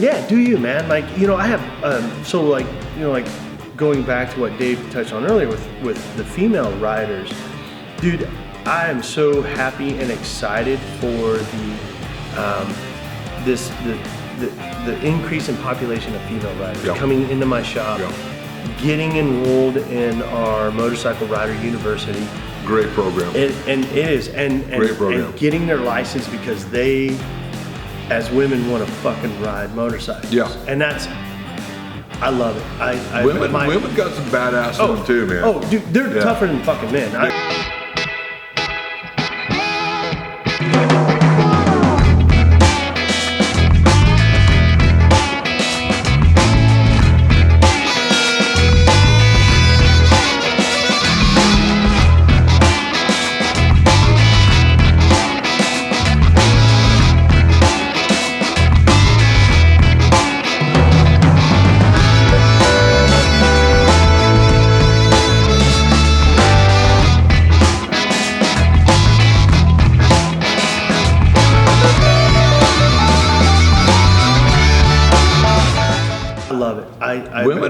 Yeah, do you, man? Like, you know, I have, so like, you know, like going back to what Dave touched on earlier with the female riders, dude, I am so happy and excited for the increase in population of female riders coming into my shop, getting enrolled in our Motorcycle Rider University. Great program. And it is, and getting their license because they, as women, want to fucking ride motorcycles. Yeah. And that's, I love it. Women got some badass in them too, man. Oh, dude, they're tougher than fucking men.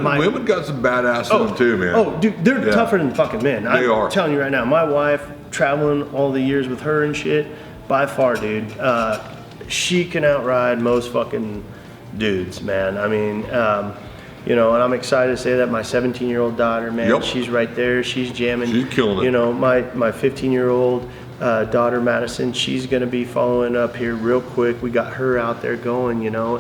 Women got some badass in them too, man. Oh, dude, they're tougher than fucking men. I'm telling you right now, my wife, traveling all the years with her and shit, by far, dude, she can outride most fucking dudes, man. I mean, you know, and I'm excited to say that my 17-year-old daughter, man, she's right there. She's jamming. She's killing it. You know, my 15-year-old daughter, Madison, she's going to be following up here real quick. We got her out there going, you know,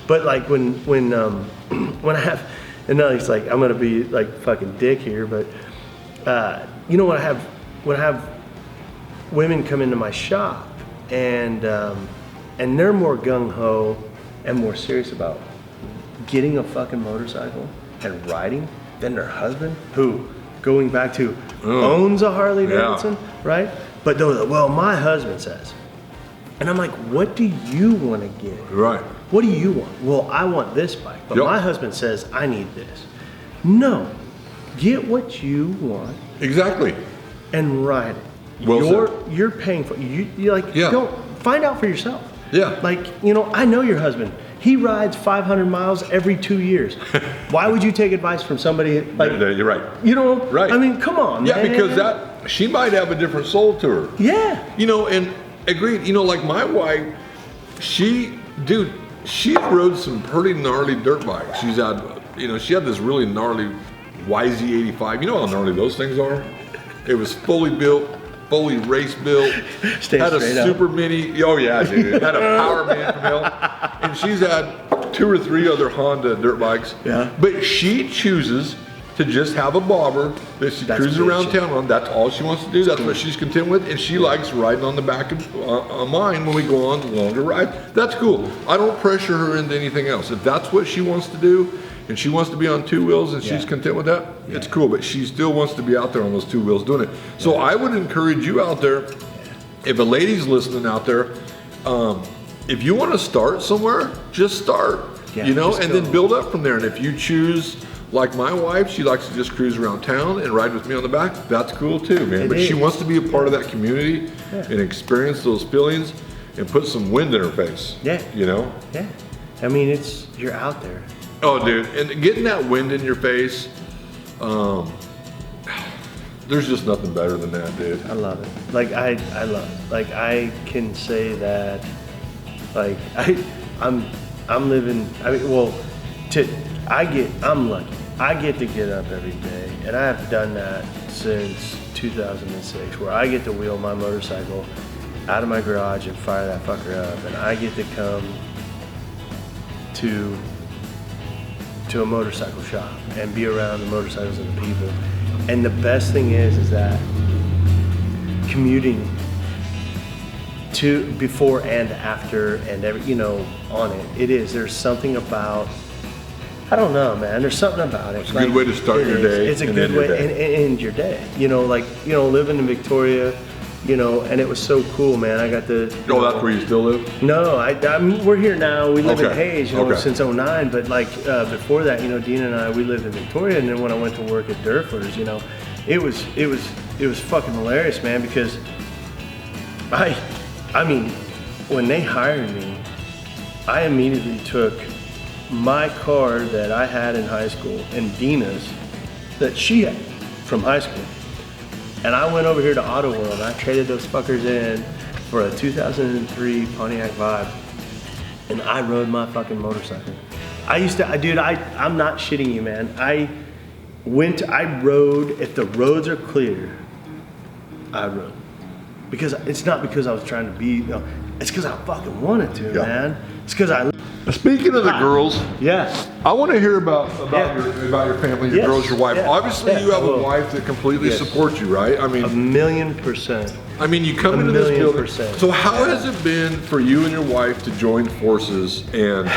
but like when I have, and now it's like I'm gonna be like fucking dick here, but you know, when I have women come into my shop and they're more gung ho and more serious about getting a fucking motorcycle and riding than their husband, who, going back to, owns a Harley Davidson, right? But they're like, well, my husband says, and I'm like, what do you want to get? Right. What do you want? Well, I want this bike, but my husband says I need this. No, get what you want. Exactly. And ride it. Well you're paying for it. You're like, don't find out for yourself. Yeah. Like, you know, I know your husband. He rides 500 miles every 2 years. Why would you take advice from somebody like? You're right. You know, right. I mean, come on, man. Yeah, because she might have a different soul to her. Yeah. You know, and agreed. You know, like my wife, she rode some pretty gnarly dirt bikes. She had this really gnarly YZ85. You know how gnarly those things are? It was fully built, fully race built. Had a super mini. Oh yeah, dude. Had a power man from hell. And she's had 2 or 3 other Honda dirt bikes. Yeah. But she chooses to just have a bobber that she cruises around town on. That's all she wants to do. That's what she's content with, and she likes riding on the back of mine when we go on longer rides. That's cool. I don't pressure her into anything else. If that's what she wants to do, and she wants to be on 2 wheels and she's content with that, it's cool. But she still wants to be out there on those 2 wheels doing it. So I would encourage you out there, if a lady's listening out there, if you want to start somewhere, just start. You know, and then build up from there. And if you choose, like my wife, she likes to just cruise around town and ride with me on the back. That's cool too, man. But she wants to be a part of that community and experience those feelings and put some wind in her face. Yeah. You know? Yeah. I mean, you're out there. Oh, dude. And getting that wind in your face, there's just nothing better than that, dude. I love it. Like, I love it. Like, I can say that, like, I'm living, I mean, well, I'm lucky. I get to get up every day, and I have done that since 2006, where I get to wheel my motorcycle out of my garage and fire that fucker up, and I get to come to a motorcycle shop and be around the motorcycles and the people. And the best thing is that commuting to before and after and every, you know, on it. There's something about, I don't know, man. There's something about it. It's a good way to start your day. It's a good way and end your day. You know, like, you know, living in Victoria, you know, and it was so cool, man. I got to. Oh, that's where you still live? No, we're here now. We live in Hayes, you know, since '09. But like before that, you know, Dean and I, we lived in Victoria, and then when I went to work at Durflers, you know, it was fucking hilarious, man, because I mean, when they hired me, I immediately took my car that I had in high school and Dina's that she had from high school. And I went over here to Auto World and I traded those fuckers in for a 2003 Pontiac Vibe. And I rode my fucking motorcycle. Dude, I'm not shitting you, man. I rode, if the roads are clear, I rode. Because it's not because I was trying to be, it's because I fucking wanted to, man. It's because I. Speaking of the girls, yeah, I want to hear about your family, your girls, your wife. Obviously, you have a wife that completely supports you, right? I mean, 1,000,000%. I mean, you come into this building. 1,000,000%. So how has it been for you and your wife to join forces? And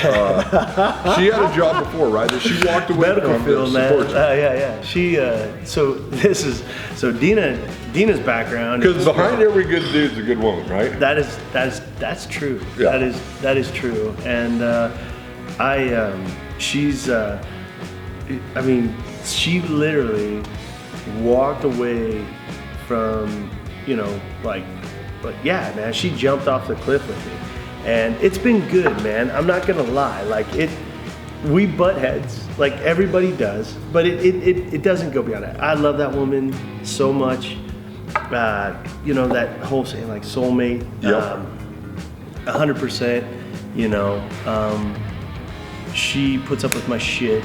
she had a job before, right? That she walked away Medical from field, to man. support you. Yeah. She. So Dina's background. Because behind every good dude's a good woman, right? That's true. Yeah. That is true. And she's. I mean, she literally walked away from. But yeah, man, she jumped off the cliff with me. And it's been good, man. I'm not gonna lie. We butt heads, like everybody does, but it doesn't go beyond that. I love that woman so much. That whole saying, like soulmate, 100%, she puts up with my shit.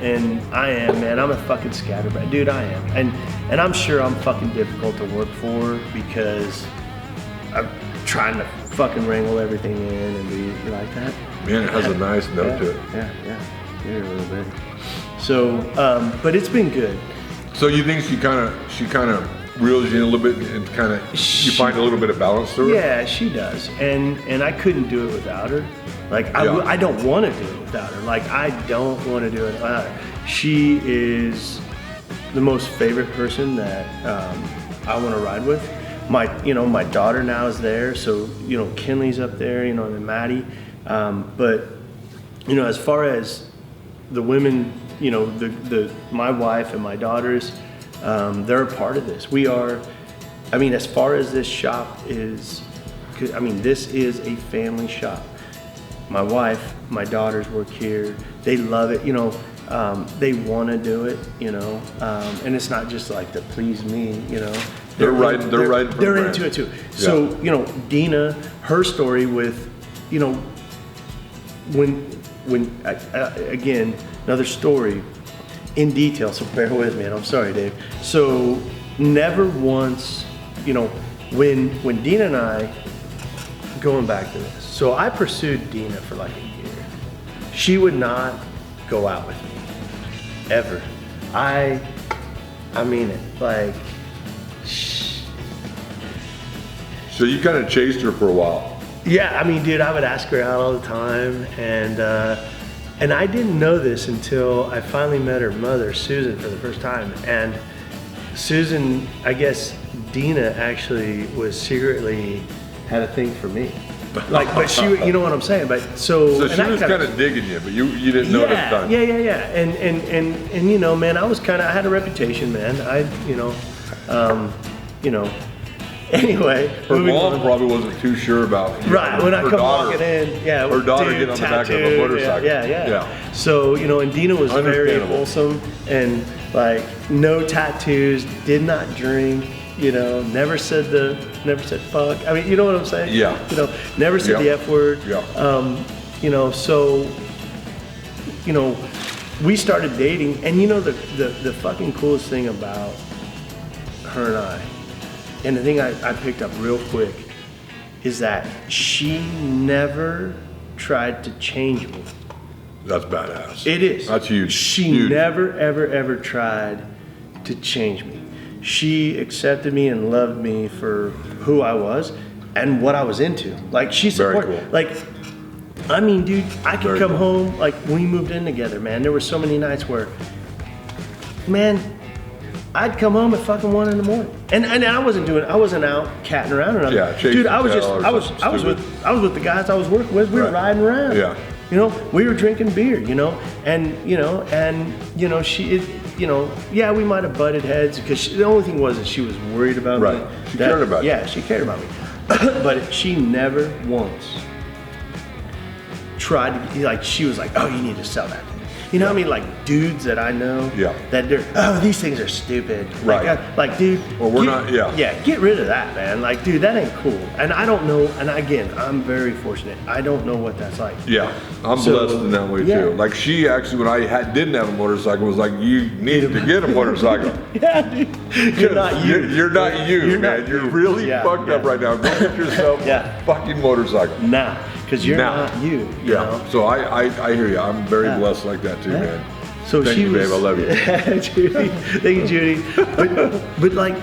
And I am, man. I'm a fucking scatterbrain, dude. I am, and I'm sure I'm fucking difficult to work for because I'm trying to fucking wrangle everything in and be like that. Man, it has a nice note to it. Yeah, a little bit. So, but it's been good. So you think she kind of reels you in a little bit and kind of you find a little bit of balance to her? Yeah, she does, and I couldn't do it without her. I don't want to do it without her. I don't want to do it without her. She is the most favorite person that I want to ride with. My daughter now is there, so Kinley's up there, and then Maddie. But as far as the women, my wife and my daughters, they're a part of this. We are. I mean, as far as this shop is, this is a family shop. My wife, my daughters work here. They love it, they want to do it, and it's not just like to please me, They're into it too. So, Dina, her story with, when again, another story in detail, so bear with me, and I'm sorry, Dave. So never once, when Dina and I, going back to this, so I pursued Dina for like a year. She would not go out with me, ever. I mean it, So you kind of chased her for a while. Yeah, dude, I would ask her out all the time, and I didn't know this until I finally met her mother, Susan, for the first time. And Susan, I guess Dina actually was secretly had a thing for me. But she, you know what I'm saying? But so she was kind of digging you, but you didn't know it at the time. Yeah. And man, I had a reputation, man. Anyway, her mom probably wasn't too sure about right when I come walking in. Yeah, her daughter getting on the back of a motorcycle. Yeah. So and Dina was very wholesome and no tattoos, did not drink. Never said fuck. You know what I'm saying? Yeah. Never said the F word. Yeah. So we started dating, and the fucking coolest thing about her and I. And the thing I picked up real quick is that she never tried to change me. That's badass. It is. That's huge. She never, ever tried to change me. She accepted me and loved me for who I was and what I was into. She supported. Very cool. Dude, I could come home, when we moved in together, man, there were so many nights where, man, I'd come home at fucking 1 a.m. And I wasn't out catting around or nothing. Yeah, dude, I was with the guys I was working with. We were riding around. Yeah. We were drinking beer, she, we might have butted heads because the only thing was that she was worried about me. Right. She cared about you. Yeah, she cared about me. But she never once tried to, like, she was like, oh, you need to sell that. You know what I mean? Like dudes that I know that they're, oh, these things are stupid. Right. Like, dude. Well, we're not, Yeah, get rid of that, man. Like, dude, that ain't cool. And I don't know, and again, I'm very fortunate. I don't know what that's like. Yeah, I'm blessed in that way too. Like she actually, when I didn't have a motorcycle, was like, you need to get a motorcycle. Yeah, dude. You're not you. You're not you, man. You're really fucked up right now. Go get yourself a fucking motorcycle. Nah. Because you're not you. You know? So I hear you. I'm very blessed like that too, man. So Thank you, babe. I love you. Judy. Thank you, Judy. But like,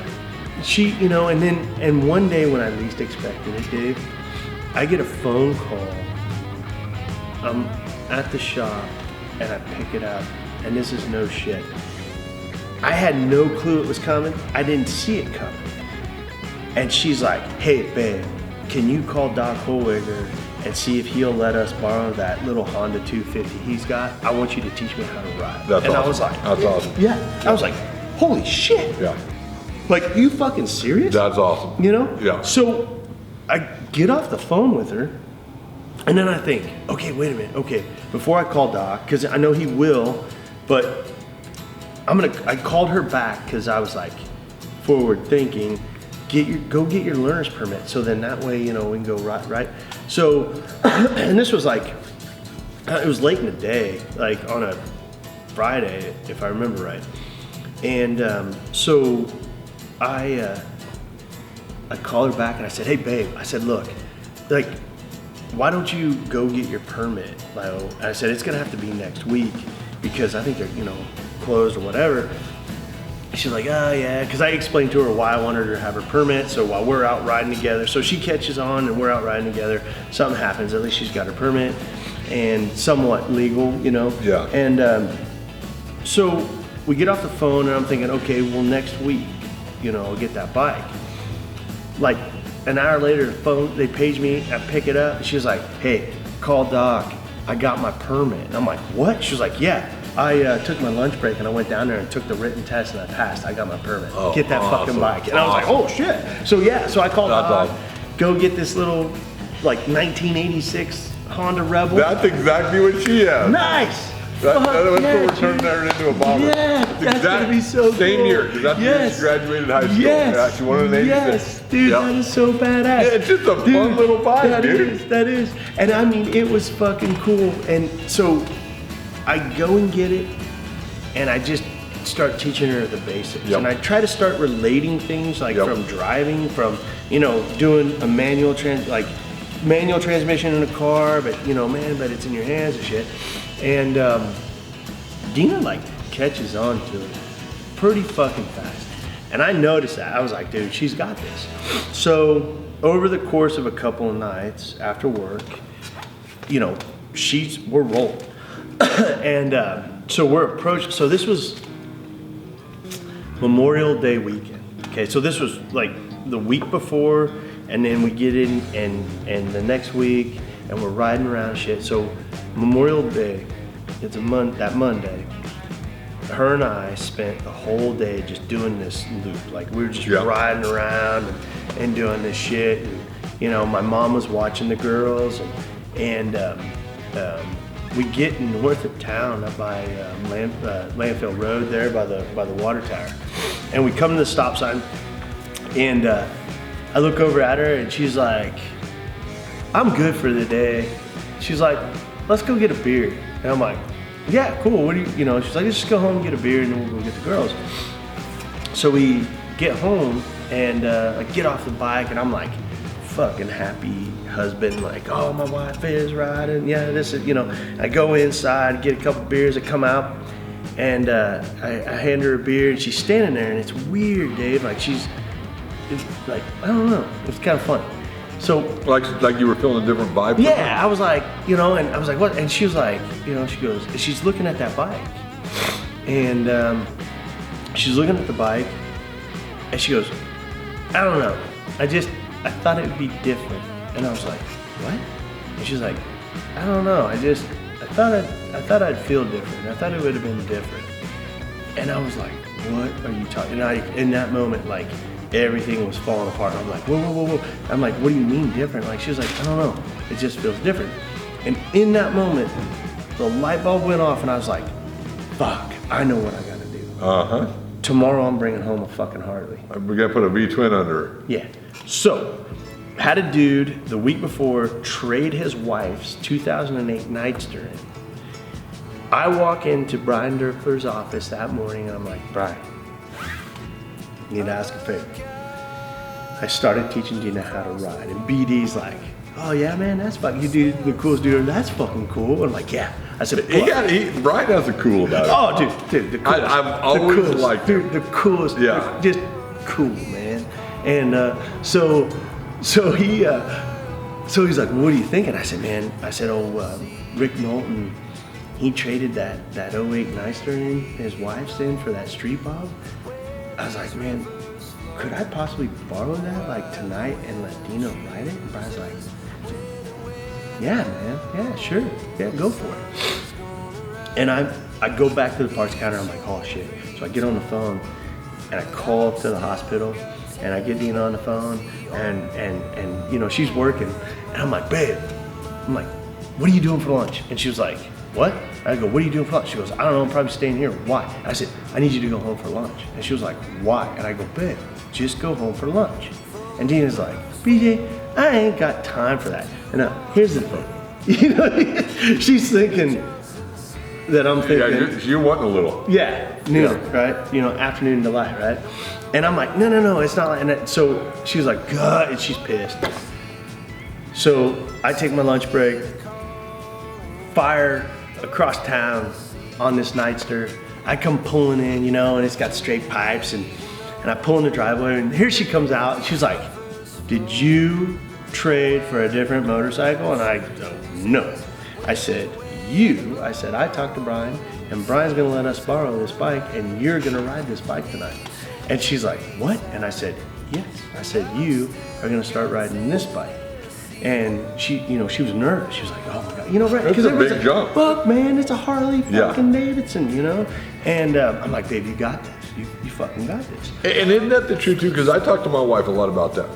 she, you know, and one day when I least expected it, Dave, I get a phone call. I'm at the shop and I pick it up, and this is no shit. I had no clue it was coming. I didn't see it coming. And she's like, hey, babe, can you call Doc Holwiger and see if he'll let us borrow that little Honda 250 he's got? I want you to teach me how to ride. That's awesome. I was like, that's awesome. Yeah. I was like, holy shit. Yeah. Like, you fucking serious? That's awesome. You know? Yeah. So I get off the phone with her, and then I think, okay, wait a minute. Okay, before I call Doc, because I know he will, but I called her back because I was like, forward thinking, go get your learner's permit. So then that way, you know, we can go right. So, and this was like, it was late in the day, like on a Friday, if I remember right. And so I called her back and I said, hey babe, I said, look, like, why don't you go get your permit, Lyle? And I said, it's gonna have to be next week because I think they're, you know, closed or whatever. She's like, oh yeah, because I explained to her why I wanted her to have her permit. So while we're out riding together, so she catches on and we're out riding together, something happens, at least she's got her permit and somewhat legal, you know? Yeah. And so we get off the phone and I'm thinking, okay, well next week, you know, I'll get that bike. Like an hour later, the phone, they page me, I pick it up, and she was like, hey, call Doc, I got my permit. And I'm like, what? She was like, yeah. I took my lunch break and I went down there and took the written test and I passed. I got my permit. Oh, get that awesome. fucking bike. And I was like, oh shit. So yeah, so I called Doc, go get this little like 1986 Honda Rebel. That's exactly what she has. Nice. That's what we're turning her into a bomber. Yeah, that's gonna be so cool. Same year, because that's when she graduated high school. Yes. Yeah, she wanted an 86. Yes, dude, that is so badass. Yeah, it's just a fun little bike, dude. That is. And I mean, it was fucking cool. And so I go and get it, and I just start teaching her the basics. Yep. And I try to start relating things like from driving, from, you know, doing a manual transmission in a car, but you know, man, but it's in your hands and shit. And Dina like catches on to it pretty fucking fast. And I noticed that. I was like, dude, she's got this. So over the course of a couple of nights after work, you know, we're rolling. And so we're approaching, so this was Memorial Day weekend. Okay, so this was like the week before, and then we get in and the next week, and we're riding around and shit. So Memorial Day, it's that Monday, her and I spent the whole day just doing this loop. Like we were just riding around and doing this shit. And, you know, my mom was watching the girls, and we get north of town up by Landfill Road there by the water tower. And we come to the stop sign, and I look over at her and she's like, I'm good for the day. She's like, let's go get a beer. And I'm like, yeah, cool. What do you know, she's like, let's just go home and get a beer and then we'll go get the girls. So we get home and I get off the bike and I'm like, fucking happy husband, like, oh, my wife is riding. Yeah, this is, you know, I go inside, get a couple beers, I come out and I hand her a beer and she's standing there and it's weird, Dave. Like it's like, I don't know, it's kind of funny. So like you were feeling a different vibe? Yeah, I was like, you know, and I was like, what? And she was like, you know, she goes, she's looking at that bike. And she's looking at the bike and she goes, I don't know. I thought it would be different. And I was like, what? And she's like, I don't know. I thought I'd feel different. I thought it would have been different. And I was like, what are you talking? And in that moment, like, everything was falling apart. I'm like, whoa. I'm like, what do you mean different? Like, she was like, I don't know. It just feels different. And in that moment, the light bulb went off and I was like, fuck, I know what I gotta do. Uh-huh. Tomorrow I'm bringing home a fucking Harley. We gotta put a V-twin under her. Yeah. So, had a dude the week before trade his wife's 2008 Nightster in. I walk into Brian Derkler's office that morning and I'm like, Brian, you need to ask a favor. I started teaching Gina how to ride, and BD's like, oh yeah, man, that's fucking, you do the coolest dude, that's fucking cool. And I'm like, yeah. I said, Brian has a cool about it. Oh, dude, the coolest. I've always liked dude, the coolest. Yeah. Just cool, man. And so he's like, what are you thinking? I said, man, Rick Knowlton, he traded that 08 Nightster in, his wife's in for that Street Bob. I was like, man, could I possibly borrow that like tonight and let Dino ride it? And Brian's like, yeah, man, yeah, sure, yeah, go for it. And I go back to the parts counter, I'm like, oh shit. So I get on the phone and I call to the hospital and I get Dina on the phone and you know, she's working and I'm like, babe, what are you doing for lunch? And she was like, what? I go, what are you doing for lunch? She goes, I don't know, I'm probably staying here. Why? I said, I need you to go home for lunch. And she was like, why? And I go, babe, just go home for lunch. And Dina's like, BJ, I ain't got time for that. And now, here's the thing. You know, she's thinking that I'm thinking. Yeah, you're wanting a little. Yeah, noon, right? You know, afternoon delight, right? And I'm like, no, it's not like, and so she's like, God, and she's pissed. So I take my lunch break, fire across town on this Nightster. I come pulling in, you know, and it's got straight pipes, and I pull in the driveway, and here she comes out, and she's like, did you trade for a different motorcycle? And I go, no. I said, I talked to Brian, and Brian's gonna let us borrow this bike, and you're gonna ride this bike tonight. And she's like, what? And I said, yes. I said, you are gonna start riding this bike. And she, you know, she was nervous. She was like, oh my God, you know, right? That's a big jump. Fuck, man, it's a Harley fucking Davidson, you know? And I'm like, babe, you got this. You fucking got this. And isn't that the truth too? Because I talked to my wife a lot about that.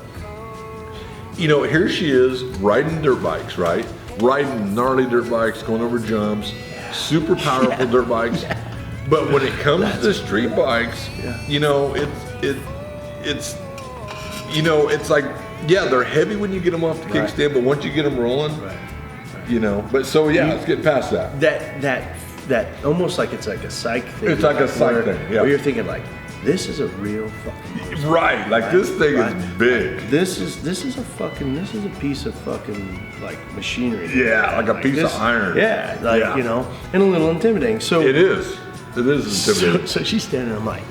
You know, here she is riding dirt bikes, right? Riding gnarly dirt bikes, going over jumps, super powerful dirt bikes. But when it comes to street bikes, you know, it's you know, it's like, yeah, they're heavy when you get them off the kickstand, but once you get them rolling, you know. But so let's get past that. That almost like it's like a psych thing. It's like a psych thing, yeah. Where you're thinking like, this is a real fucking motorcycle. Right, like this thing is big. Like, this is a piece of fucking like machinery. Yeah, like a piece of iron. Yeah, like you know, and a little intimidating. So it is intimidating. So she's standing there, I'm like,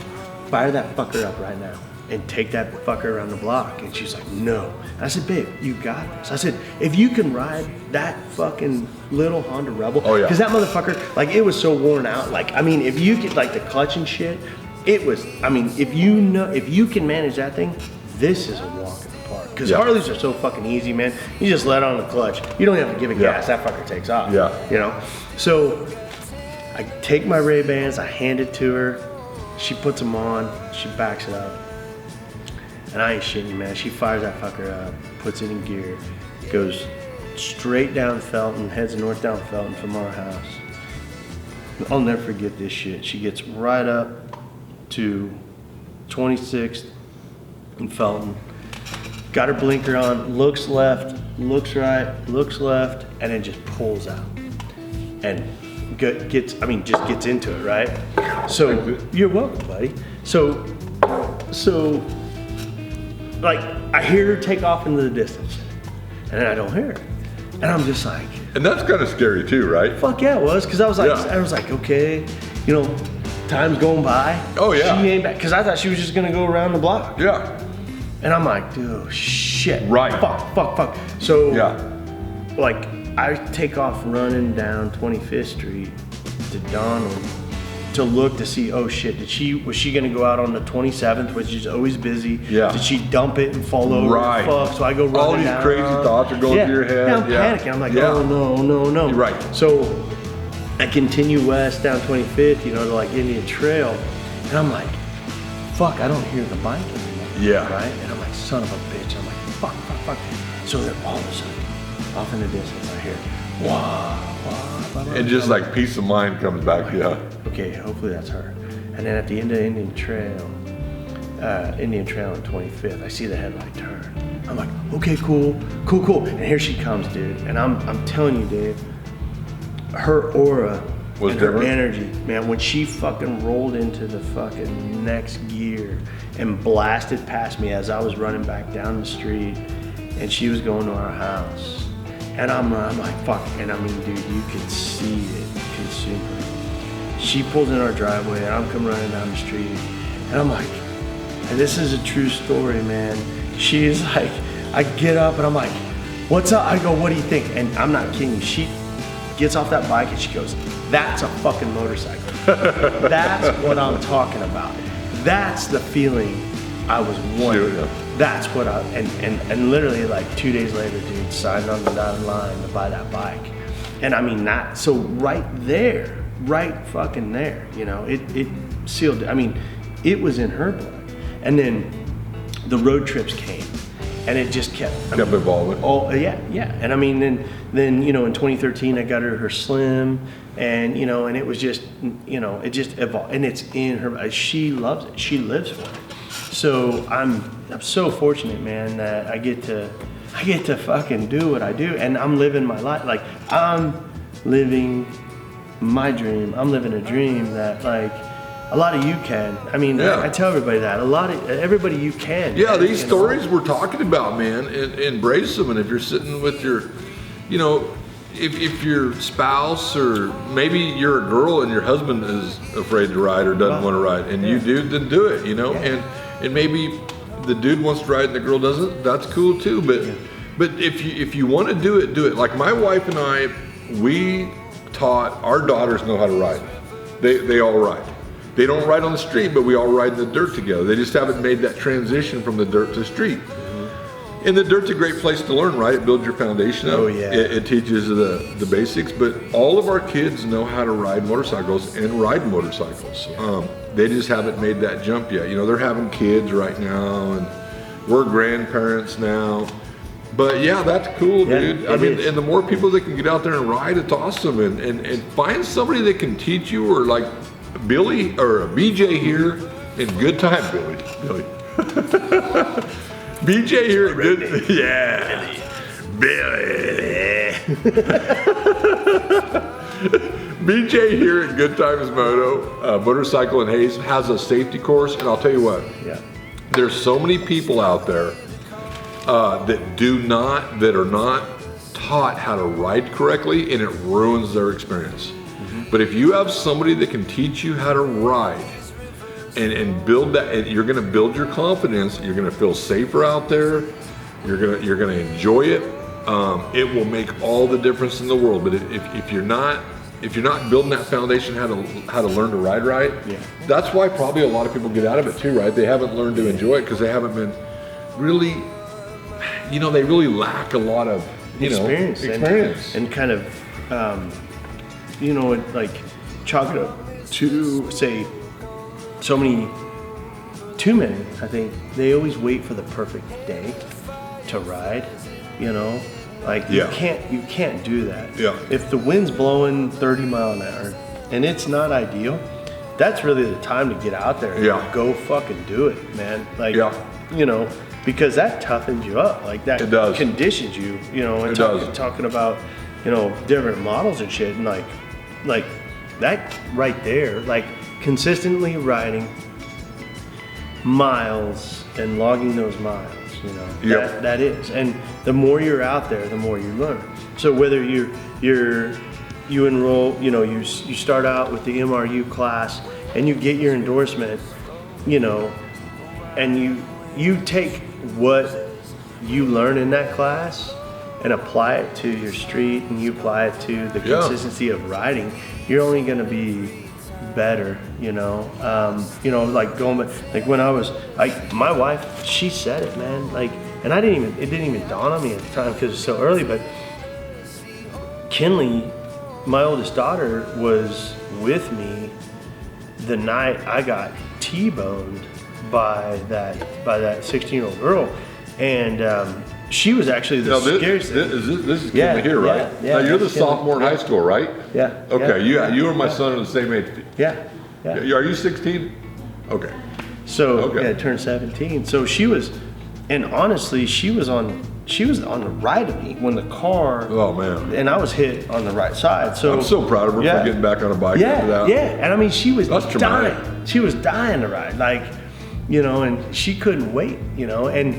fire that fucker up right now and take that fucker around the block. And she's like, no. I said, babe, you got this. I said, if you can ride that fucking little Honda Rebel, because that motherfucker, like, it was so worn out. Like, I mean, if you get like the clutch and shit, it was, I mean, if you can manage that thing, this is a walk in the park. Because Harleys are so fucking easy, man. You just let on the clutch. You don't have to give it gas. That fucker takes off. Yeah. You know? So I take my Ray-Bans, I hand it to her. She puts them on, she backs it up. And I ain't shitting you, man. She fires that fucker up, puts it in gear, goes straight down Felton, heads north down Felton from our house. I'll never forget this shit. She gets right up to 26th in Felton, got her blinker on, looks left, looks right, looks left, and then just pulls out. And gets into it, right? So, you're welcome, buddy. So, like, I hear her take off into the distance, and then I don't hear her. And I'm just like... And that's kind of scary too, right? Fuck yeah, it was, because I was like, okay, you know, time's going by. Oh yeah. She ain't back, because I thought she was just gonna go around the block. Yeah. And I'm like, dude, shit. Right. Fuck. So, like, I take off running down 25th Street to Donald to look to see, oh shit, was she gonna go out on the 27th, which is always busy? Yeah. Did she dump it and fall over? Right. Fuck, so I go running all these down. crazy thoughts are going through your head. Yeah, I'm panicking. I'm like, oh no. You're right. So I continue west down 25th, you know, to like Indian Trail, and I'm like, fuck, I don't hear the bike anymore. Yeah. Right? And I'm like, son of a bitch. I'm like, fuck. So then all of a sudden, off in the distance, I hear, And just like peace of mind comes back, yeah. Okay, hopefully that's her. And then at the end of Indian Trail on 25th, I see the headlight turn. I'm like, okay, cool. And here she comes, dude. And I'm telling you, Dave, her aura was and different? her energy, man, when she fucking rolled into the fucking next gear and blasted past me as I was running back down the street, and she was going to our house. And I'm like, fuck. And I mean, dude, you can see it consume her. She pulls in our driveway, and I'm coming running down the street, and I'm like, and this is a true story, man. She is like, I get up and I'm like, what's up? I go, what do you think? And I'm not kidding you. She gets off that bike and she goes, that's a fucking motorcycle. That's what I'm talking about. That's the feeling I was wanting. Sure. That's what and literally like 2 days later, dude, signed on the dotted line to buy that bike. And I mean, that, so right there, right fucking there, you know, it sealed, I mean, it was in her blood. And then the road trips came, and it just kept evolving. Oh yeah. And I mean, then you know, in 2013, I got her Slim, and you know, and it was just, you know, it just evolved, and it's in her. She loves it. She lives for it. So I'm so fortunate, man, that I get to fucking do what I do, and I'm living my life. Like, I'm living my dream. I'm living a dream that, like, a lot of you can. I mean, yeah. I tell everybody that. Everybody you can. Yeah, man, these you stories know? we're talking about, man, embrace them. And if you're sitting with your, you know, if your spouse, or maybe you're a girl and your husband is afraid to ride or doesn't want to ride, and you do, then do it, you know. Yeah. And maybe the dude wants to ride and the girl doesn't. That's cool too. But if you want to do it, do it. Like my wife and I, we taught our daughters know how to ride. They all ride. They don't ride on the street, but we all ride in the dirt together. They just haven't made that transition from the dirt to the street. Mm-hmm. And the dirt's a great place to learn, right? It builds your foundation up. Oh, yeah. It teaches the basics, but all of our kids know how to ride motorcycles and ride motorcycles. Yeah. They just haven't made that jump yet. You know, they're having kids right now, and we're grandparents now. But yeah, that's cool, dude. I mean, and the more people that can get out there and ride, it's awesome. And find somebody that can teach you, or like Billy or BJ here in good time, Billy. BJ here in good, yeah, Billy. BJ here at Good Times Motorcycle in Hayes has a safety course, and I'll tell you what. Yeah. There's so many people out there that are not taught how to ride correctly, and it ruins their experience. Mm-hmm. But if you have somebody that can teach you how to ride and build that, and you're going to build your confidence, you're going to feel safer out there, you're going to enjoy it. It will make all the difference in the world. But if you're not building that foundation, how to learn to ride right, yeah. That's why probably a lot of people get out of it too, right? They haven't learned to enjoy it because they haven't been really, you know, they really lack a lot of experience. And kind of, you know, like chalk it up to, say, too many, I think, they always wait for the perfect day to ride, you know? Like, you can't do that. Yeah. If the wind's blowing 30 mile an hour and it's not ideal, that's really the time to get out there and go fucking do it, man. Like, you know, because that toughens you up. Like, that conditions you, you know, and talking about, you know, different models and shit, and like that right there, like consistently riding miles and logging those miles, you know, that is. And the more you're out there, the more you learn. So whether you enroll, you know, you start out with the MRU class and you get your endorsement, you know, and you take what you learn in that class and apply it to your street, and you apply it to the consistency of riding, you're only going to be better, you know. Like going back, like when I was, like, my wife, she said it, man, like, and it didn't even dawn on me at the time because it's so early, but Kinley, my oldest daughter, was with me the night I got T-boned by that 16-year-old girl, and she was actually the Now, scariest thing. this is Yeah, Kimmy here, right? yeah, Now, you're the that's Kimmy. sophomore in high school, right? Yeah. Okay, yeah, you and my son are the same age. Yeah. Yeah. Are you 16? Okay. So Okay. yeah, turned 17. So she was, and honestly, she was on the right of me when the car. Oh man. And I was hit on the right side. So I'm so proud of her yeah. for getting back on a bike Yeah, after that. yeah. And I mean, she was That's traumatic. dying. She was dying to ride, like, you know, and she couldn't wait, you know, and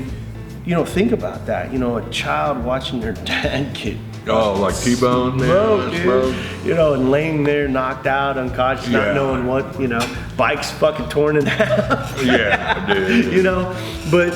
you know, think about that, you know, a child watching their dad get. Oh, like T-bone, Smoke, man. dude. You know, and laying there knocked out, unconscious, Yeah. not knowing what, you know, bikes fucking torn in half. Yeah, dude. You know, but